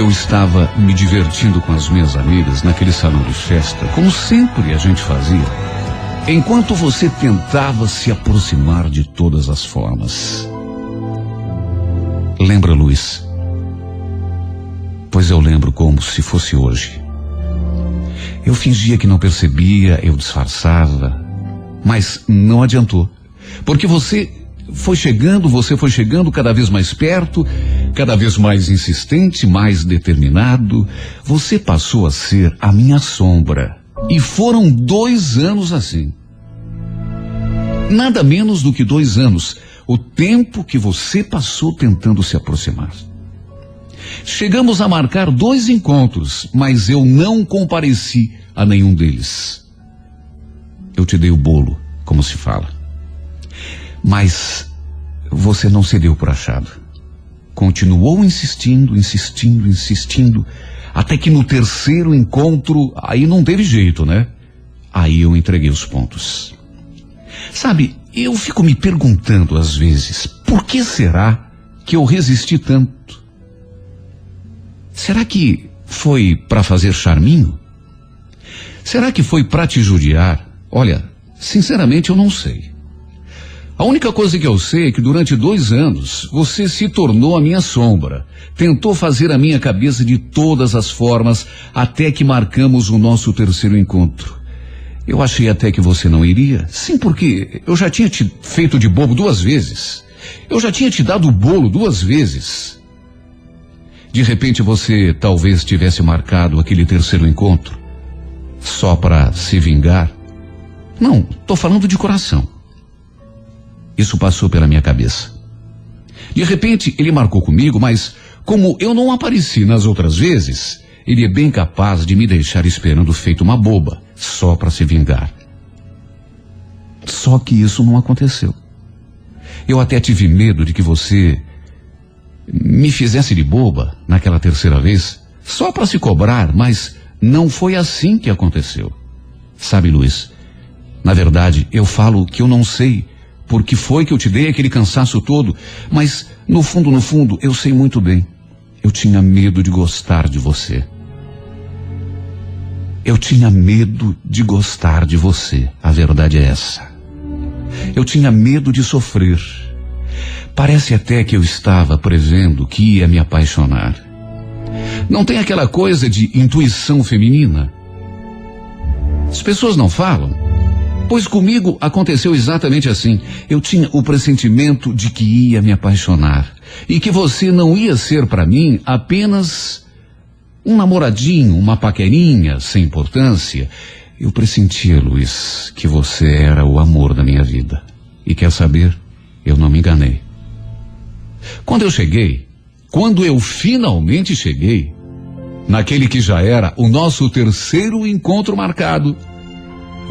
Eu estava me divertindo com as minhas amigas naquele salão de festa, como sempre a gente fazia, enquanto você tentava se aproximar de todas as formas. Lembra, Luiz? Pois eu lembro como se fosse hoje. Eu fingia que não percebia, eu disfarçava, mas não adiantou, porque você foi chegando cada vez mais perto, cada vez mais insistente, mais determinado. Você passou a ser a minha sombra. E foram 2 anos assim. Nada menos do que 2 anos, o tempo que você passou tentando se aproximar. Chegamos a marcar 2 encontros, mas eu não compareci a nenhum deles. Eu te dei o bolo, como se fala. Mas você não cedeu por achado. Continuou insistindo, até que no 3º encontro, aí não teve jeito, né? Aí eu entreguei os pontos. Sabe, eu fico me perguntando às vezes, por que será que eu resisti tanto? Será que foi para fazer charminho? Será que foi para te judiar? Olha, sinceramente eu não sei. A única coisa que eu sei é que durante 2 anos você se tornou a minha sombra. Tentou fazer a minha cabeça de todas as formas até que marcamos o nosso 3º encontro. Eu achei até que você não iria. Sim, porque eu já tinha te feito de bobo 2 vezes. Eu já tinha te dado o bolo 2 vezes. De repente você talvez tivesse marcado aquele 3º encontro só para se vingar. Não, tô falando de coração. Isso passou pela minha cabeça. De repente, ele marcou comigo, mas como eu não apareci nas outras vezes, ele é bem capaz de me deixar esperando feito uma boba, só para se vingar. Só que isso não aconteceu. Eu até tive medo de que você me fizesse de boba naquela 3ª vez, só para se cobrar, mas não foi assim que aconteceu. Sabe, Luiz, na verdade, eu falo que eu não sei porque foi que eu te dei aquele cansaço todo, mas no fundo, eu sei muito bem. Eu tinha medo de gostar de você. Eu tinha medo de gostar de você. A verdade é essa. Eu tinha medo de sofrer. Parece até que eu estava prevendo que ia me apaixonar. Não tem aquela coisa de intuição feminina? As pessoas não falam? Pois comigo aconteceu exatamente assim. Eu tinha o pressentimento de que ia me apaixonar. E que você não ia ser para mim apenas um namoradinho, uma paquerinha sem importância. Eu pressentia, Luiz, que você era o amor da minha vida. E quer saber? Eu não me enganei. Quando eu finalmente cheguei, naquele que já era o nosso 3º encontro marcado,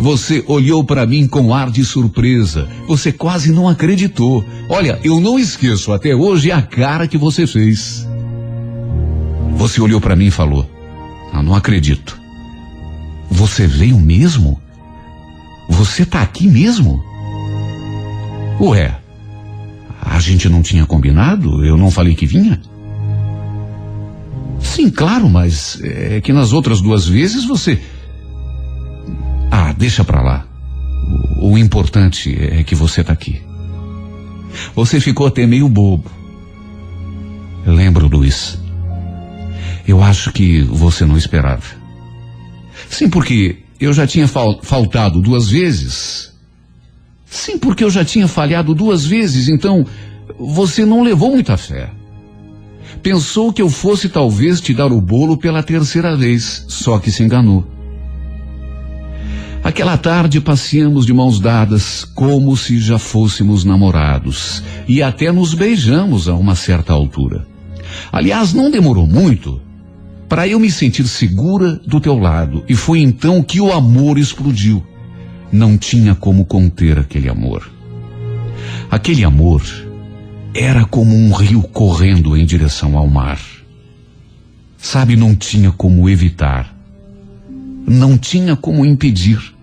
você olhou para mim com ar de surpresa. Você quase não acreditou. Olha, eu não esqueço até hoje a cara que você fez. Você olhou para mim e falou: não acredito. Você veio mesmo? Você tá aqui mesmo? Ué, a gente não tinha combinado? Eu não falei que vinha? Sim, claro, mas é que nas outras 2 vezes você... deixa pra lá. O importante é que você tá aqui. Você ficou até meio bobo. Eu lembro, Luiz. Eu acho que você não esperava. Sim, porque eu já tinha faltado 2 vezes. Sim, porque eu já tinha falhado 2 vezes, então você não levou muita fé. Pensou que eu fosse talvez te dar o bolo pela 3ª vez, só que se enganou. Aquela tarde passeamos de mãos dadas, como se já fôssemos namorados, e até nos beijamos a uma certa altura. Aliás, não demorou muito para eu me sentir segura do teu lado, e foi então que o amor explodiu. Não tinha como conter aquele amor. Aquele amor era como um rio correndo em direção ao mar. Sabe, não tinha como evitar. Não tinha como impedir.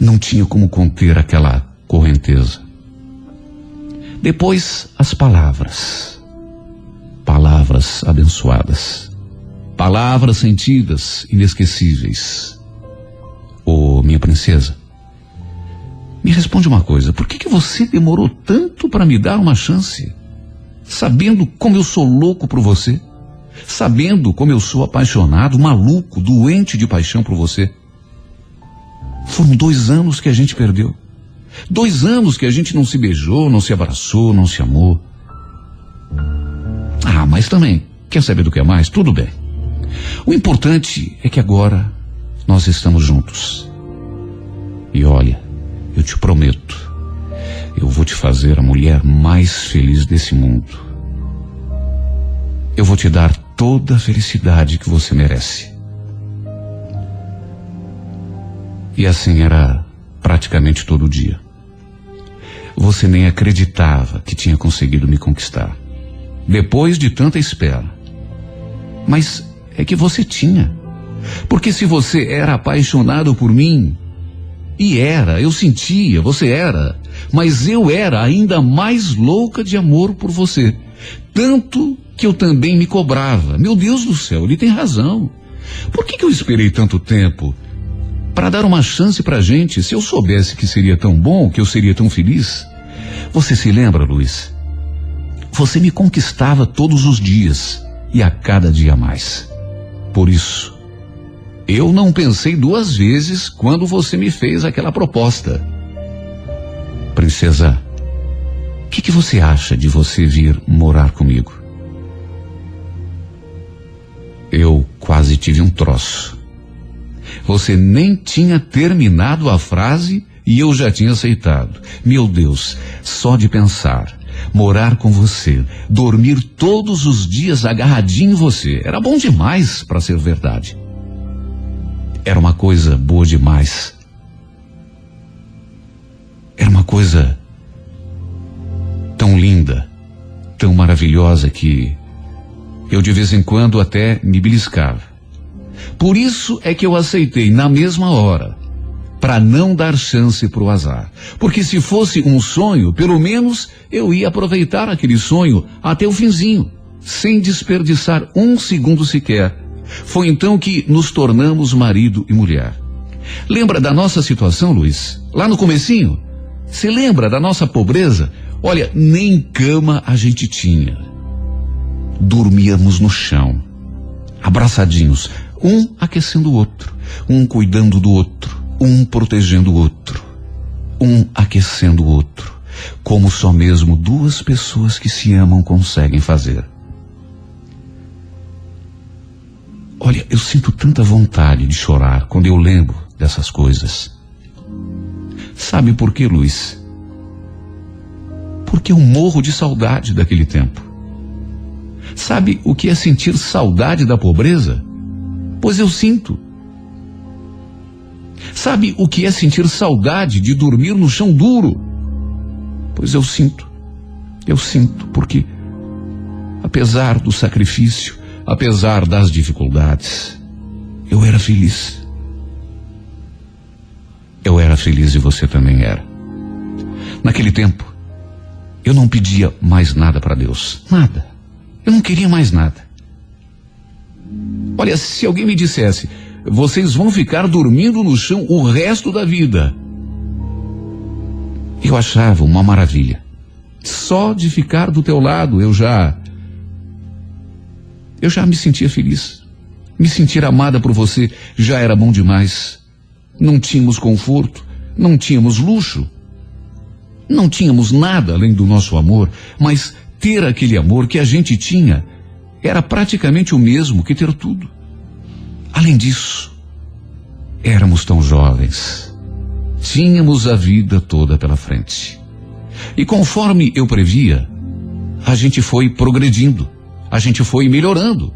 Não tinha como conter aquela correnteza. Depois, as palavras. Palavras palavras abençoadas, palavras sentidas, inesquecíveis. Ô, minha princesa, me responde uma coisa, por que você demorou tanto para me dar uma chance? Sabendo como eu sou louco por você, sabendo como eu sou apaixonado, maluco, doente de paixão por você. Foram 2 anos que a gente perdeu. 2 anos que a gente não se beijou, não se abraçou, não se amou. Ah, mas também, quer saber do que é mais? Tudo bem. O importante é que agora nós estamos juntos. E olha, eu te prometo, eu vou te fazer a mulher mais feliz desse mundo. Eu vou te dar toda a felicidade que você merece. E assim era praticamente todo dia. Você nem acreditava que tinha conseguido me conquistar, depois de tanta espera. Mas é que você tinha. Porque se você era apaixonado por mim, e era, eu sentia, você era, mas eu era ainda mais louca de amor por você. Tanto que eu também me cobrava. Meu Deus do céu, ele tem razão. Por que eu esperei tanto tempo para dar uma chance pra gente, se eu soubesse que seria tão bom, que eu seria tão feliz? Você se lembra, Luiz? Você me conquistava todos os dias e a cada dia mais. Por isso, eu não pensei 2 vezes quando você me fez aquela proposta. Princesa, o que você acha de você vir morar comigo? Eu quase tive um troço. Você nem tinha terminado a frase e eu já tinha aceitado. Meu Deus, só de pensar, morar com você, dormir todos os dias agarradinho em você, era bom demais para ser verdade. Era uma coisa boa demais. Era uma coisa tão linda, tão maravilhosa que eu de vez em quando até me beliscava. Por isso é que eu aceitei na mesma hora, para não dar chance pro azar. Porque se fosse um sonho, pelo menos eu ia aproveitar aquele sonho até o finzinho, sem desperdiçar 1 segundo sequer. Foi então que nos tornamos marido e mulher. Lembra da nossa situação, Luiz? Lá no comecinho? Você lembra da nossa pobreza? Olha, nem cama a gente tinha. Dormíamos no chão, abraçadinhos, um aquecendo o outro, um cuidando do outro, um protegendo o outro, um aquecendo o outro, como só mesmo 2 pessoas que se amam conseguem fazer. Olha, eu sinto tanta vontade de chorar quando eu lembro dessas coisas. Sabe por quê, Luiz? Porque eu morro de saudade daquele tempo. Sabe o que é sentir saudade da pobreza? Pois eu sinto. Sabe o que é sentir saudade de dormir no chão duro? Pois eu sinto. Eu sinto, porque apesar do sacrifício, apesar das dificuldades, eu era feliz. Eu era feliz e você também era. Naquele tempo, eu não pedia mais nada para Deus. Nada. Eu não queria mais nada. Olha, se alguém me dissesse, vocês vão ficar dormindo no chão o resto da vida, eu achava uma maravilha. Só de ficar do teu lado, eu já me sentia feliz. Me sentir amada por você já era bom demais. Não tínhamos conforto, não tínhamos luxo, não tínhamos nada além do nosso amor, mas ter aquele amor que a gente tinha era praticamente o mesmo que ter tudo. Além disso, éramos tão jovens. Tínhamos a vida toda pela frente. E conforme eu previa, a gente foi progredindo, a gente foi melhorando.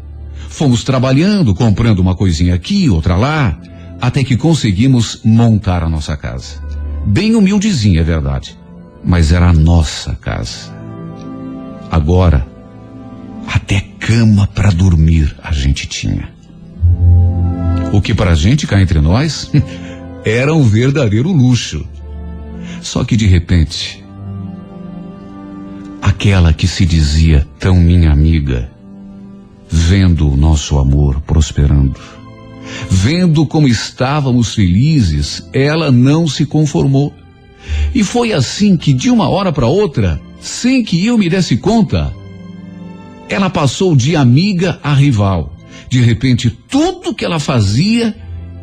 Fomos trabalhando, comprando uma coisinha aqui, outra lá, até que conseguimos montar a nossa casa. Bem humildezinha, é verdade, mas era a nossa casa. Agora, até cama para dormir a gente tinha. O que para a gente cá entre nós era um verdadeiro luxo. Só que de repente, aquela que se dizia tão minha amiga vendo o nosso amor prosperando, vendo como estávamos felizes, ela não se conformou. E foi assim que, de uma hora para outra, sem que eu me desse conta, ela passou de amiga a rival. De repente, tudo que ela fazia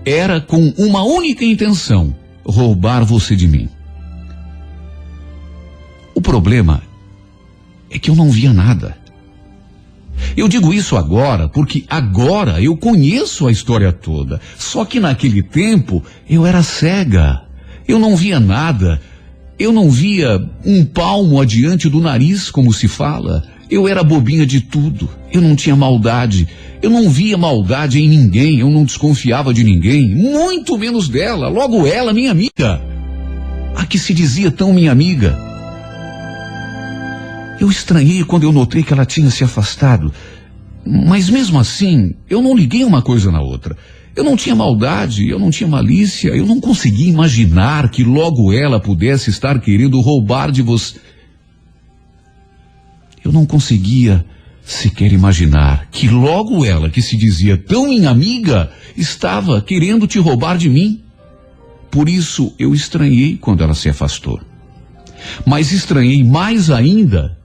era com uma única intenção: roubar você de mim. O problema é que eu não via nada. Eu digo isso agora porque agora eu conheço a história toda. Só que naquele tempo eu era cega. Eu não via nada. Eu não via um palmo adiante do nariz, como se fala. Eu era bobinha de tudo. Eu não tinha maldade. Eu não via maldade em ninguém. Eu não desconfiava de ninguém, muito menos dela. Logo ela, minha amiga. A que se dizia tão minha amiga. Eu estranhei quando eu notei que ela tinha se afastado. Mas mesmo assim, eu não liguei uma coisa na outra. Eu não tinha maldade, eu não tinha malícia, eu não conseguia imaginar que logo ela pudesse estar querendo roubar de você. Eu não conseguia sequer imaginar que logo ela, que se dizia tão minha amiga, estava querendo te roubar de mim. Por isso eu estranhei quando ela se afastou. Mas estranhei mais ainda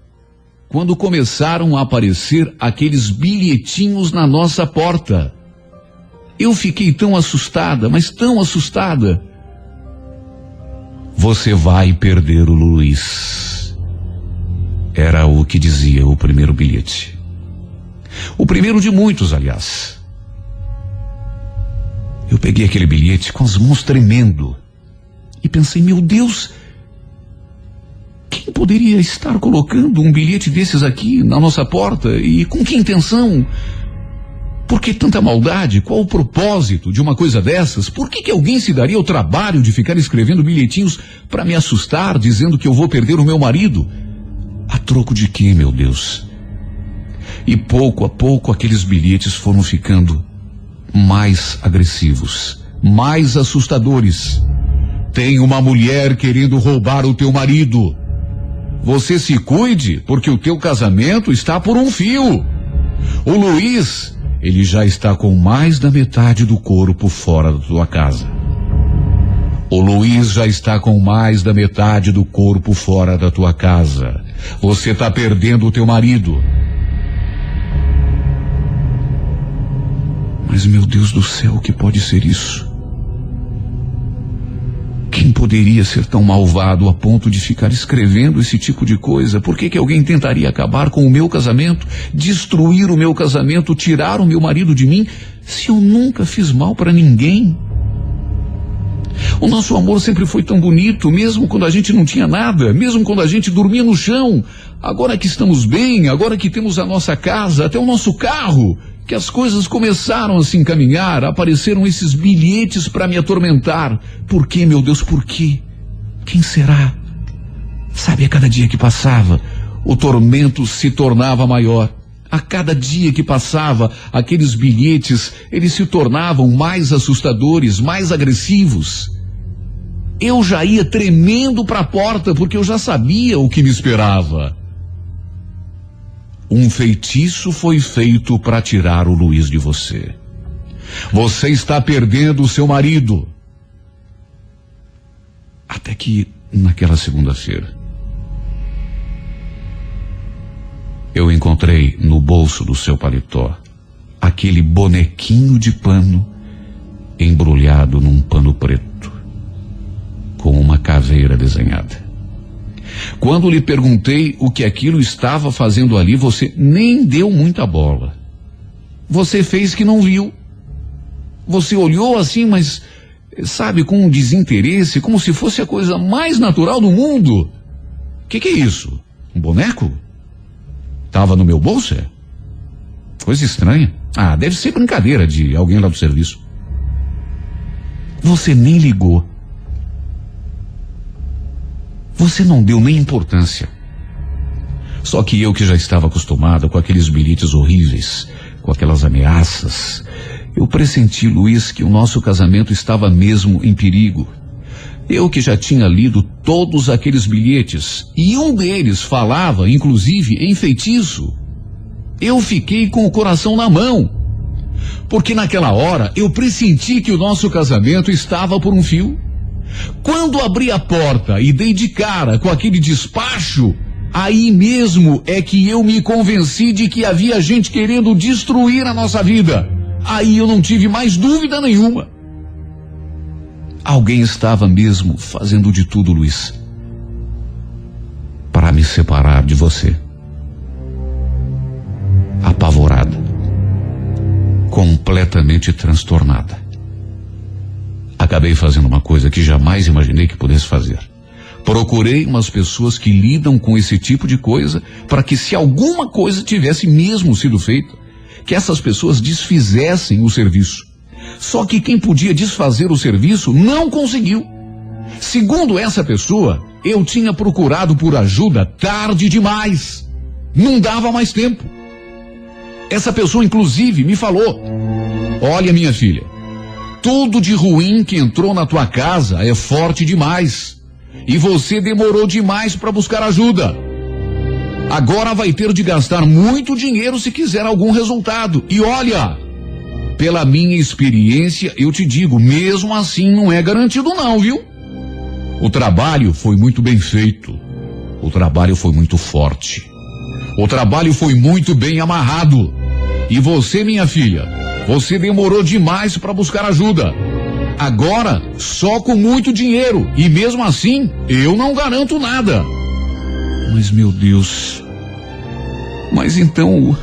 quando começaram a aparecer aqueles bilhetinhos na nossa porta. Eu fiquei tão assustada, mas tão assustada. Você vai perder o Luiz. Era o que dizia o primeiro bilhete. O primeiro de muitos, aliás. Eu peguei aquele bilhete com as mãos tremendo e pensei, meu Deus, quem poderia estar colocando um bilhete desses aqui na nossa porta e com que intenção? Por que tanta maldade? Qual o propósito de uma coisa dessas? Por que alguém se daria o trabalho de ficar escrevendo bilhetinhos para me assustar, dizendo que eu vou perder o meu marido? A troco de quê, meu Deus? E pouco a pouco aqueles bilhetes foram ficando mais agressivos, mais assustadores. Tem uma mulher querendo roubar o teu marido. Você se cuide, porque o teu casamento está por um fio. O Luiz, ele já está com mais da metade do corpo fora da tua casa. O Luiz já está com mais da metade do corpo fora da tua casa. Você está perdendo o teu marido. Mas, meu Deus do céu, o que pode ser isso? Quem poderia ser tão malvado a ponto de ficar escrevendo esse tipo de coisa? Por que alguém tentaria acabar com o meu casamento, destruir o meu casamento, tirar o meu marido de mim, se eu nunca fiz mal para ninguém? O nosso amor sempre foi tão bonito, mesmo quando a gente não tinha nada, mesmo quando a gente dormia no chão. Agora que estamos bem, agora que temos a nossa casa, até o nosso carro, que as coisas começaram a se encaminhar, apareceram esses bilhetes para me atormentar. Por quê, meu Deus, por quê? Quem será? Sabe, a cada dia que passava, o tormento se tornava maior. A cada dia que passava, aqueles bilhetes, eles se tornavam mais assustadores, mais agressivos. Eu já ia tremendo para a porta, porque eu já sabia o que me esperava. Um feitiço foi feito para tirar o Luiz de você. Você está perdendo o seu marido. Até que, naquela segunda-feira, eu encontrei no bolso do seu paletó aquele bonequinho de pano embrulhado num pano preto, com uma caveira desenhada. Quando lhe perguntei o que aquilo estava fazendo ali, você nem deu muita bola. Você fez que não viu. Você olhou assim, mas, sabe, com um desinteresse, como se fosse a coisa mais natural do mundo. Que é isso? Um boneco? Tava no meu bolso, é? Coisa estranha. Ah, deve ser brincadeira de alguém lá do serviço. Você nem ligou. Você não deu nem importância. Só que eu, que já estava acostumado com aqueles bilhetes horríveis, com aquelas ameaças, eu pressenti, Luiz, que o nosso casamento estava mesmo em perigo. Eu, que já tinha lido todos aqueles bilhetes, e um deles falava, inclusive, em feitiço. eu fiquei com o coração na mão. Porque naquela hora eu pressenti que o nosso casamento estava por um fio. Quando abri a porta e dei de cara com aquele despacho, aí mesmo é que eu me convenci de que havia gente querendo destruir a nossa vida. Aí eu não tive mais dúvida nenhuma. Alguém estava mesmo fazendo de tudo, Luiz, para me separar de você. Apavorada, completamente transtornada, acabei fazendo uma coisa que jamais imaginei que pudesse fazer. Procurei umas pessoas que lidam com esse tipo de coisa, para que, se alguma coisa tivesse mesmo sido feita, que essas pessoas desfizessem o serviço. Só que quem podia desfazer o serviço não conseguiu. Segundo essa pessoa, eu tinha procurado por ajuda tarde demais. Não dava mais tempo. Essa pessoa, inclusive, me falou: olha, minha filha, tudo de ruim que entrou na tua casa é forte demais. E você demorou demais para buscar ajuda. Agora vai ter de gastar muito dinheiro se quiser algum resultado. E olha, pela minha experiência, eu te digo, mesmo assim não é garantido não, viu? O trabalho foi muito bem feito. O trabalho foi muito forte. O trabalho foi muito bem amarrado. E você, minha filha, você demorou demais para buscar ajuda. Agora, só com muito dinheiro. E mesmo assim, eu não garanto nada. Mas, meu Deus. Mas então,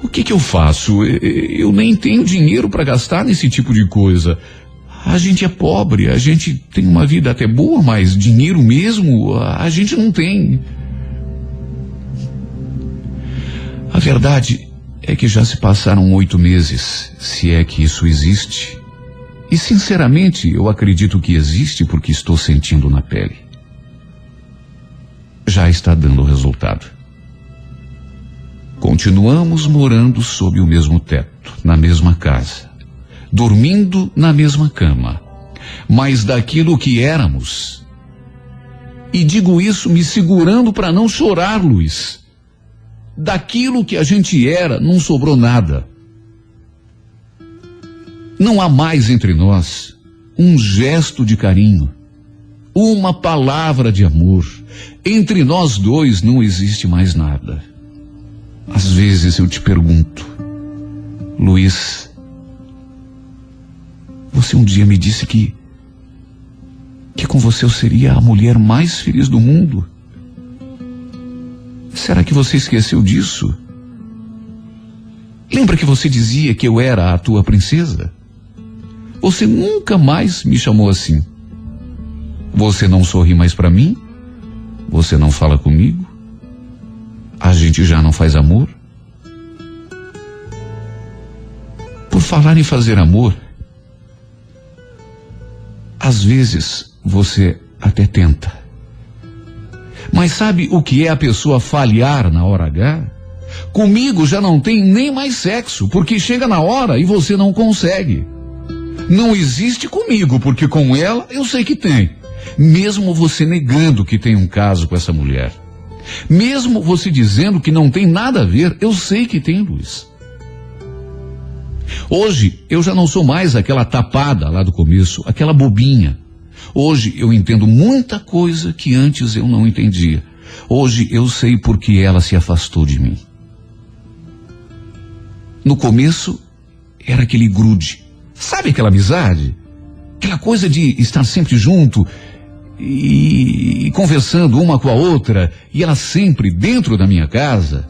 o que eu faço? Eu nem tenho dinheiro para gastar nesse tipo de coisa. A gente é pobre, a gente tem uma vida até boa, mas dinheiro mesmo a gente não tem. A verdade é que já se passaram 8 meses, se é que isso existe. E sinceramente eu acredito que existe, porque estou sentindo na pele. Já está dando resultado. Continuamos morando sob o mesmo teto, na mesma casa, dormindo na mesma cama, mas daquilo que éramos, e digo isso me segurando para não chorar, Luiz, daquilo que a gente era não sobrou nada. Não há mais entre nós um gesto de carinho, uma palavra de amor. Entre nós dois não existe mais nada. Às vezes eu te pergunto: Luiz, você um dia me disse que com você eu seria a mulher mais feliz do mundo. Será que você esqueceu disso? Lembra que você dizia que eu era a tua princesa? Você nunca mais me chamou assim. Você não sorri mais para mim? Você não fala comigo? A gente já não faz amor? Por falar em fazer amor, às vezes você até tenta. Mas sabe o que é a pessoa falhar na hora H? Comigo já não tem nem mais sexo, porque chega na hora e você não consegue. Não existe comigo, porque com ela eu sei que tem. Mesmo você negando que tem um caso com essa mulher. Mesmo você dizendo que não tem nada a ver, eu sei que tem, Luiz. Hoje eu já não sou mais aquela tapada lá do começo, aquela bobinha. Hoje eu entendo muita coisa que antes eu não entendia. Hoje eu sei por que ela se afastou de mim. No começo era aquele grude. Sabe aquela amizade? Aquela coisa de estar sempre junto e conversando uma com a outra, e ela sempre dentro da minha casa.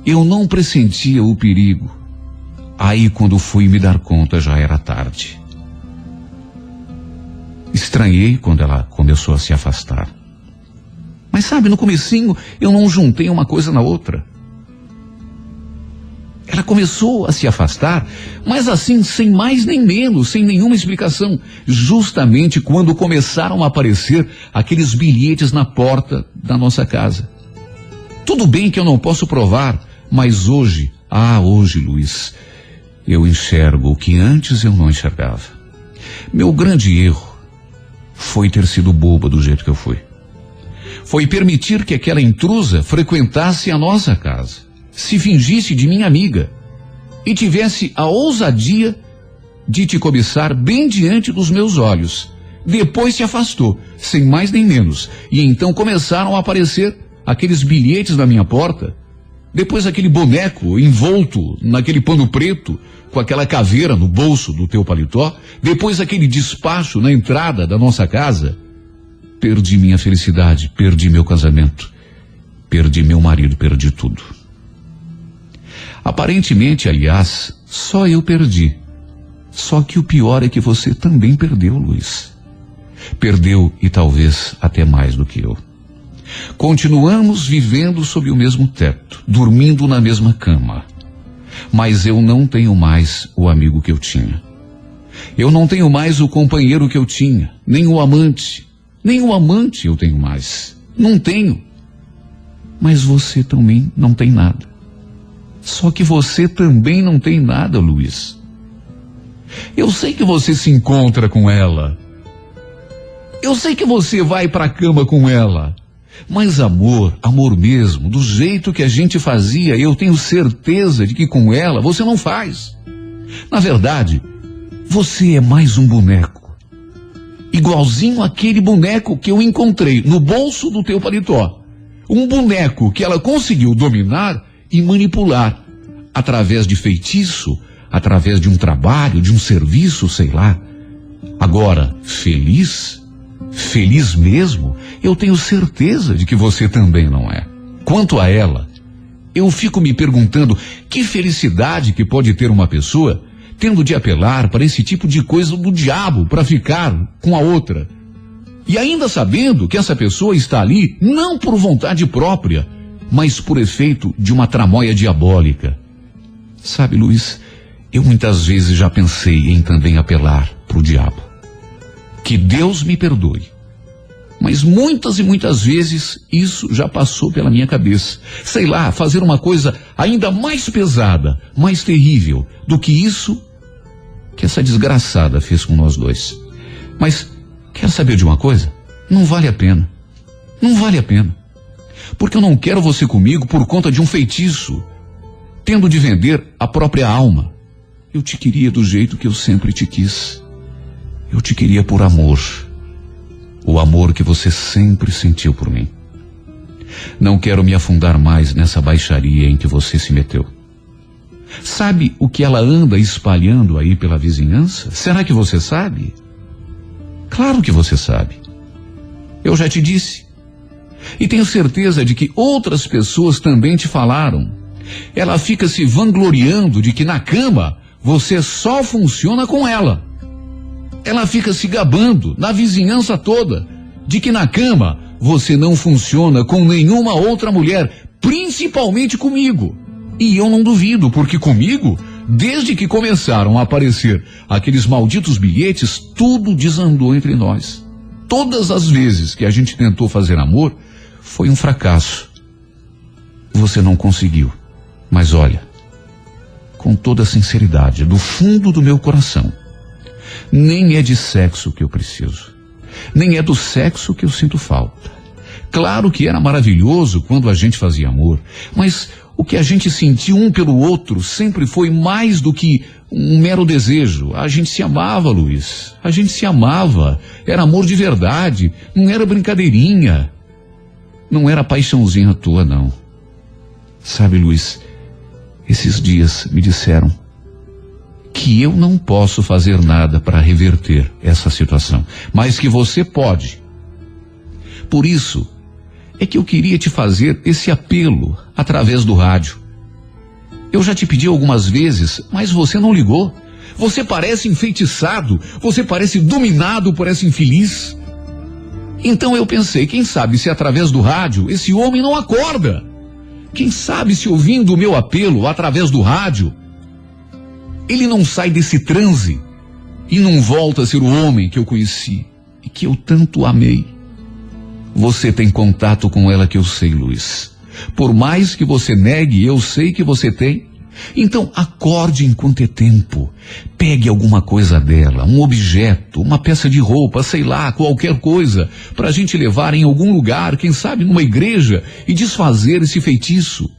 Eu não pressentia o perigo. Aí quando fui me dar conta já era tarde. Estranhei quando ela começou a se afastar. Mas sabe, no comecinho eu não juntei uma coisa na outra. Ela começou a se afastar, mas assim, sem mais nem menos, sem nenhuma explicação. Justamente quando começaram a aparecer aqueles bilhetes na porta da nossa casa. Tudo bem que eu não posso provar, mas hoje, Luiz, eu enxergo o que antes eu não enxergava. Meu grande erro foi ter sido boba do jeito que eu fui. Foi permitir que aquela intrusa frequentasse a nossa casa. se fingisse de minha amiga e tivesse a ousadia de te cobiçar bem diante dos meus olhos. Depois se afastou, sem mais nem menos, e então começaram a aparecer aqueles bilhetes na minha porta, depois aquele boneco envolto naquele pano preto, com aquela caveira no bolso do teu paletó, depois aquele despacho na entrada da nossa casa. Perdi minha felicidade, perdi meu casamento, perdi meu marido, perdi tudo. Aparentemente, aliás, só eu perdi. Só que o pior é que você também perdeu, Luiz. Perdeu e talvez até mais do que eu. Continuamos vivendo sob o mesmo teto, dormindo na mesma cama. Mas eu não tenho mais o amigo que eu tinha. Eu não tenho mais o companheiro que eu tinha, nem o amante. Nem o amante eu tenho mais. Não tenho. Mas você também não tem nada. Só que você também não tem nada, Luiz. Eu sei que você se encontra com ela. Eu sei que você vai para a cama com ela. Mas amor, amor mesmo, do jeito que a gente fazia, eu tenho certeza de que com ela você não faz. Na verdade, você é mais um boneco. Igualzinho aquele boneco que eu encontrei no bolso do teu paletó. Um boneco que ela conseguiu dominar e manipular através de feitiço, através de um trabalho, de um serviço, sei lá. Agora, feliz mesmo, eu tenho certeza de que você também não é. Quanto a ela, eu fico me perguntando que felicidade que pode ter uma pessoa tendo de apelar para esse tipo de coisa do diabo para ficar com a outra. E ainda sabendo que essa pessoa está ali não por vontade própria, mas por efeito de uma tramóia diabólica. Sabe, Luiz, eu muitas vezes já pensei em também apelar para o diabo. Que Deus me perdoe. Mas muitas e muitas vezes isso já passou pela minha cabeça. Sei lá, fazer uma coisa ainda mais pesada, mais terrível do que isso que essa desgraçada fez com nós dois. Mas quer saber de uma coisa? Não vale a pena. Não vale a pena. Porque eu não quero você comigo por conta de um feitiço, tendo de vender a própria alma. Eu te queria do jeito que eu sempre te quis. Eu te queria por amor. O amor que você sempre sentiu por mim. Não quero me afundar mais nessa baixaria em que você se meteu. Sabe o que ela anda espalhando aí pela vizinhança? Será que você sabe? Claro que você sabe. Eu já te disse. E tenho certeza de que outras pessoas também te falaram. Ela fica se vangloriando de que na cama você só funciona com ela. Ela fica se gabando na vizinhança toda de que na cama você não funciona com nenhuma outra mulher, principalmente comigo. E eu não duvido, porque comigo, desde que começaram a aparecer aqueles malditos bilhetes, tudo desandou entre nós. Todas as vezes que a gente tentou fazer amor, foi um fracasso. Você não conseguiu. Mas olha, com toda sinceridade, do fundo do meu coração, nem é de sexo que eu preciso. Nem é do sexo que eu sinto falta. Claro que era maravilhoso quando a gente fazia amor, mas o que a gente sentiu um pelo outro sempre foi mais do que um mero desejo. A gente se amava, Luiz. A gente se amava. Era amor de verdade. Não era brincadeirinha. Não era paixãozinha à toa, não. Sabe, Luiz, esses dias me disseram que eu não posso fazer nada para reverter essa situação, mas que você pode. Por isso é que eu queria te fazer esse apelo através do rádio. Eu já te pedi algumas vezes, mas você não ligou. Você parece enfeitiçado, você parece dominado por essa infeliz. Então eu pensei, quem sabe se através do rádio esse homem não acorda? Quem sabe se ouvindo o meu apelo através do rádio, ele não sai desse transe e não volta a ser o homem que eu conheci e que eu tanto amei. Você tem contato com ela que eu sei, Luiz. Por mais que você negue, eu sei que você tem. Então acorde enquanto é tempo. Pegue alguma coisa dela, um objeto, uma peça de roupa, sei lá, qualquer coisa, para a gente levar em algum lugar, quem sabe numa igreja, e desfazer esse feitiço.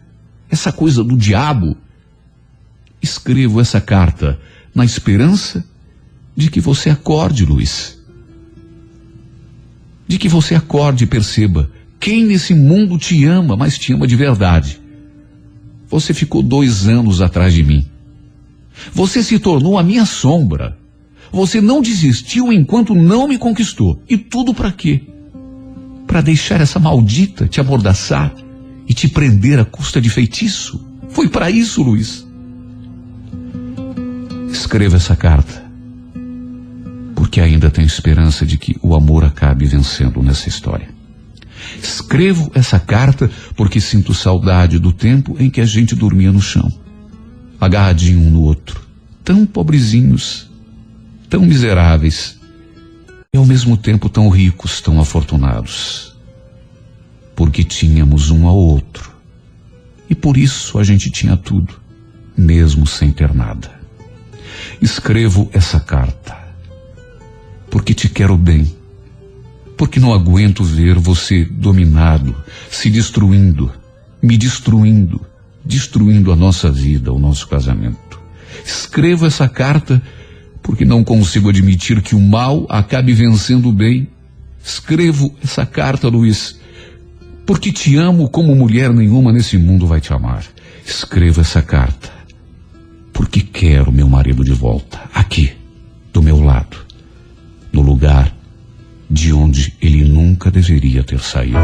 essa coisa do diabo. Escrevo essa carta na esperança de que você acorde, Luiz. De que você acorde e perceba quem nesse mundo te ama, mas te ama de verdade. Você ficou 2 anos atrás de mim. Você se tornou a minha sombra. Você não desistiu enquanto não me conquistou. E tudo para quê? Para deixar essa maldita te amordaçar e te prender à custa de feitiço. Foi para isso, Luiz. Escreva essa carta, porque ainda tem esperança de que o amor acabe vencendo nessa história. Escrevo essa carta porque sinto saudade do tempo em que a gente dormia no chão, agarradinho um no outro, tão pobrezinhos, tão miseráveis, e ao mesmo tempo tão ricos, tão afortunados, porque tínhamos um ao outro, e por isso a gente tinha tudo, mesmo sem ter nada. Escrevo essa carta porque te quero bem, porque não aguento ver você dominado, se destruindo, me destruindo, destruindo a nossa vida, o nosso casamento. Escrevo essa carta porque não consigo admitir que o mal acabe vencendo o bem. Escrevo essa carta, Luiz, porque te amo como mulher nenhuma nesse mundo vai te amar. Escrevo essa carta porque quero meu marido de volta, aqui, do meu lado, no lugar de onde ele nunca deveria ter saído.